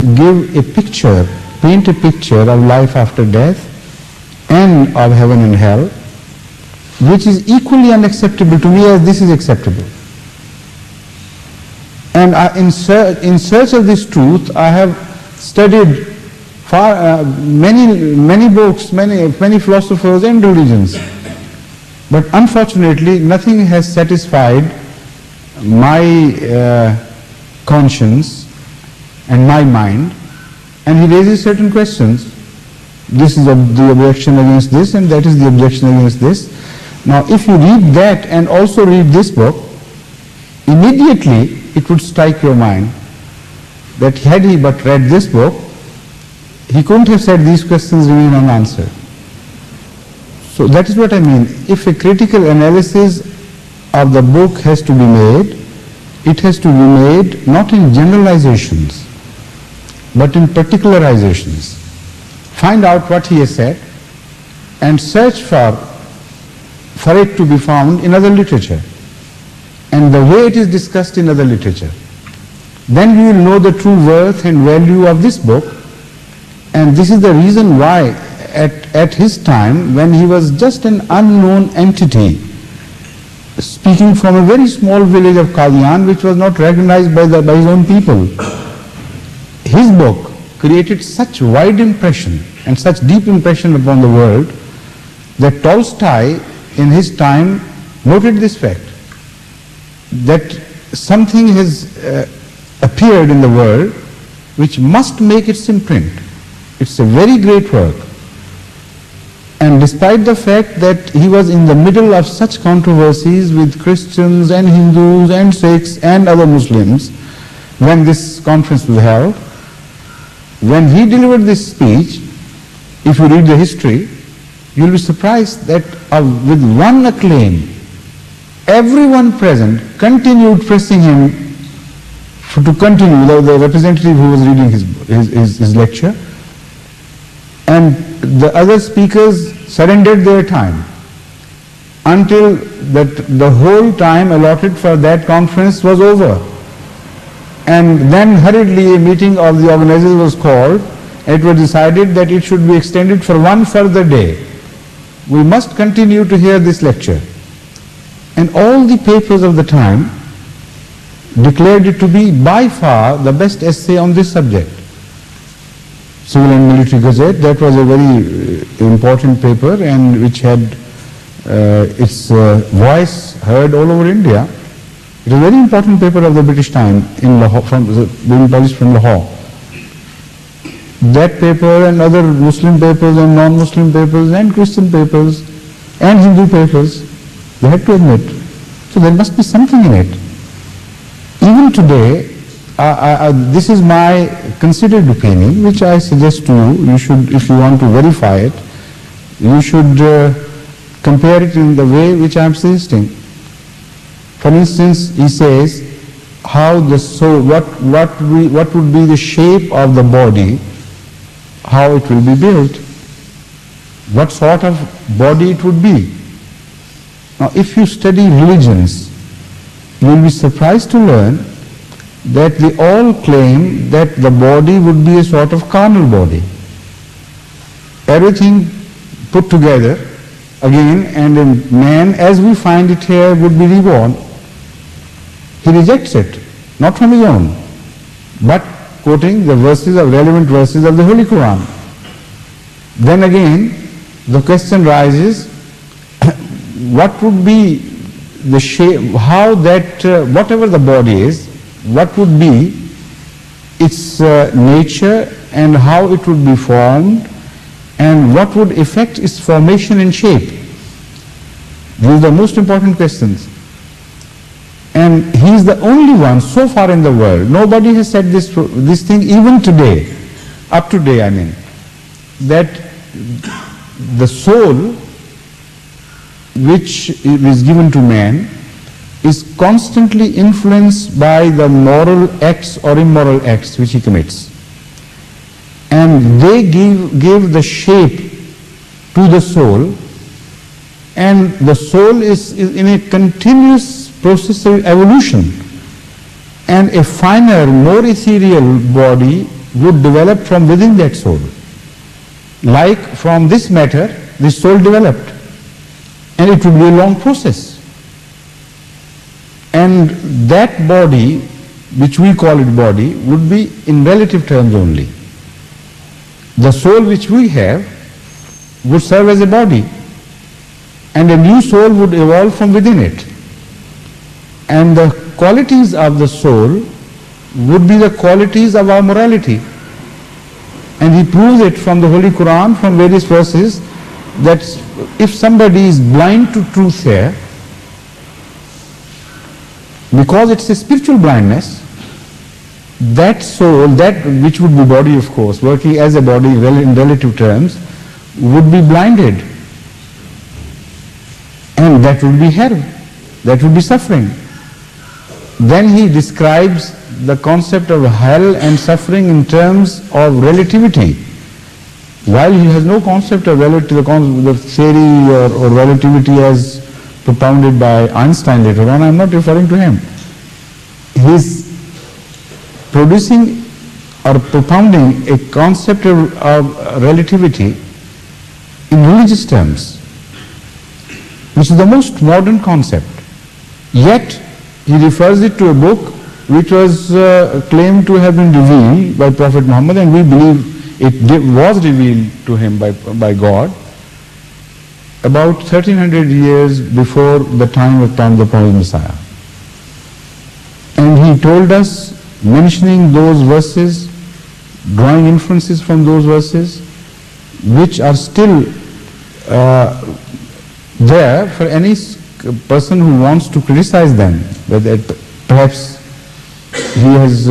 give a picture, paint a picture of life after death and of heaven and hell, which is equally unacceptable to me as this is acceptable. And in search of this truth, I have studied many books, many philosophers and religions. But unfortunately, nothing has satisfied my conscience and my mind. And he raises certain questions. This is the objection against this, and that is the objection against this. Now, if you read that and also read this book, immediately it would strike your mind that had he but read this book, he couldn't have said these questions remain unanswered. So that is what I mean. If a critical analysis of the book has to be made, it has to be made not in generalizations, but in particularizations. Find out what he has said and search for it to be found in other literature and the way it is discussed in other literature. Then we will know the true worth and value of this book. And this is the reason why at his time, when he was just an unknown entity, speaking from a very small village of Qadian, which was not recognized by his own people, his book created such wide impression and such deep impression upon the world that Tolstoy in his time noted this fact, that something has appeared in the world which must make its imprint. It's a very great work. And despite the fact that he was in the middle of such controversies with Christians and Hindus and Sikhs and other Muslims, when this conference was held, when he delivered this speech, if you read the history, you will be surprised that with one acclaim, everyone present continued pressing him to continue, the representative who was reading his lecture, and the other speakers surrendered their time until the whole time allotted for that conference was over. And then hurriedly a meeting of the organizers was called. It was decided that it should be extended for one further day. We must continue to hear this lecture. And all the papers of the time declared it to be by far the best essay on this subject. Civil and Military Gazette, that was a very important paper and which had its voice heard all over India. It was a very important paper of the British time in Lahore, being published from Lahore. That paper and other Muslim papers and non-Muslim papers and Christian papers and Hindu papers, they had to admit. So there must be something in it. Even today, this is my considered opinion, which I suggest to you. You should, if you want to verify it, you should compare it in the way which I am suggesting. For instance, he says how the soul, what would be the shape of the body, how it will be built, what sort of body it would be. Now, if you study religions, you will be surprised to learn that they all claim that the body would be a sort of carnal body. Everything put together again, and in man as we find it here would be reborn. He rejects it, not from his own, but quoting the relevant verses of the Holy Quran. Then again, the question rises, what would be the shape, how that, whatever the body is, what would be its nature and how it would be formed and what would affect its formation and shape. These are the most important questions. And he is the only one so far in the world. Nobody has said this thing even today, up to date I mean, that the soul which is given to man is constantly influenced by the moral acts or immoral acts which he commits. And they give the shape to the soul, and the soul is in a continuous process of evolution, and a finer, more ethereal body would develop from within that soul. Like from this matter, this soul developed. And it would be a long process. And that body, which we call it body, would be in relative terms only. The soul which we have would serve as a body, and a new soul would evolve from within it. And the qualities of the soul would be the qualities of our morality. And he proves it from the Holy Quran, from various verses, that if somebody is blind to truth here, because it's a spiritual blindness, that soul, that which would be body of course, working as a body in relative terms, would be blinded. And that would be hell, that would be suffering. Then he describes the concept of hell and suffering in terms of relativity. While he has no concept of the theory or relativity as propounded by Einstein later on, I am not referring to him. He is producing or propounding a concept of relativity in religious terms, which is the most modern concept. Yet he refers it to a book which was claimed to have been revealed by Prophet Muhammad, and we believe it was revealed to him by God about 1300 years before the time of the Prophet Messiah. And he told us, mentioning those verses, drawing inferences from those verses, which are still there for any person who wants to criticize them, that perhaps he has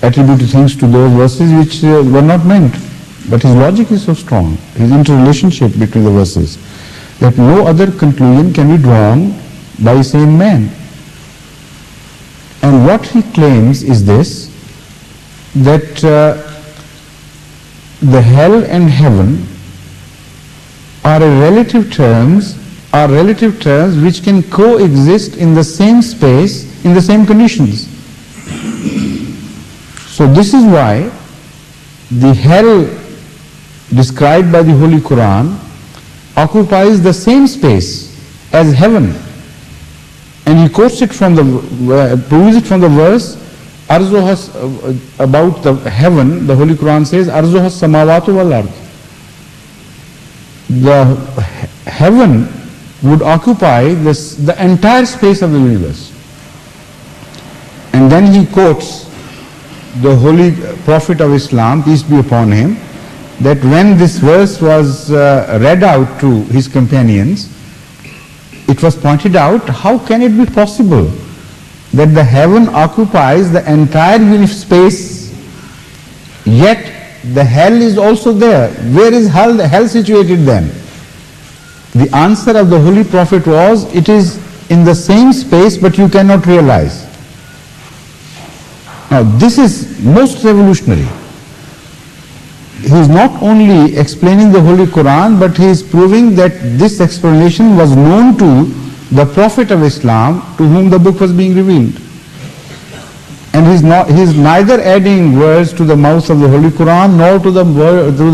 attributed things to those verses which were not meant. But his logic is so strong, his interrelationship between the verses, that no other conclusion can be drawn by a sane man. And what he claims is this, that the hell and heaven are relative terms which can coexist in the same space, in the same conditions. So this is why the hell described by the Holy Quran occupies the same space as heaven. And he quotes it from proves it from the verse, about the heaven. The Holy Quran says, Arzuhas samawatu wal ard. The heaven would occupy the entire space of the universe. And then he quotes the Holy Prophet of Islam, peace be upon him, that when this verse was read out to his companions, it was pointed out, how can it be possible that the heaven occupies the entire universe space, yet the hell is also there? Where is hell situated then? The answer of the Holy Prophet was, it is in the same space but you cannot realize. Now this is most revolutionary. He is not only explaining the Holy Quran, but he is proving that this explanation was known to the Prophet of Islam, to whom the book was being revealed. And he is neither adding words to the mouth of the Holy Quran nor to the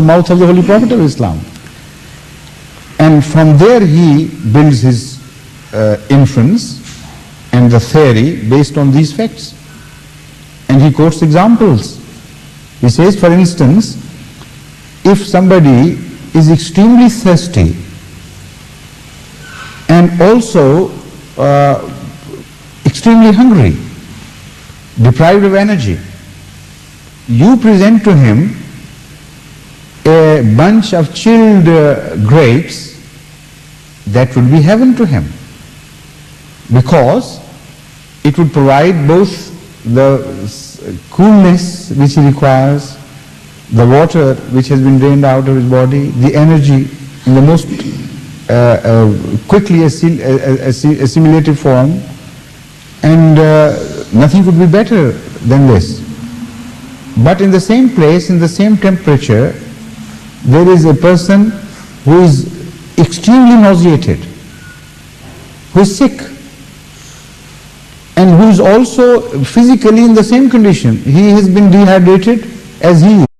mouth of the Holy Prophet of Islam. And from there he builds his inference and the theory based on these facts. And he quotes examples. He says, for instance, if somebody is extremely thirsty and also extremely hungry, deprived of energy, you present to him a bunch of chilled grapes, that would be heaven to him, because it would provide both the coolness which he requires, the water which has been drained out of his body, the energy in the most quickly assimilative form, and nothing could be better than this. But in the same place, in the same temperature, there is a person who is extremely nauseated, who is sick, and who is also physically in the same condition. He has been dehydrated as he is.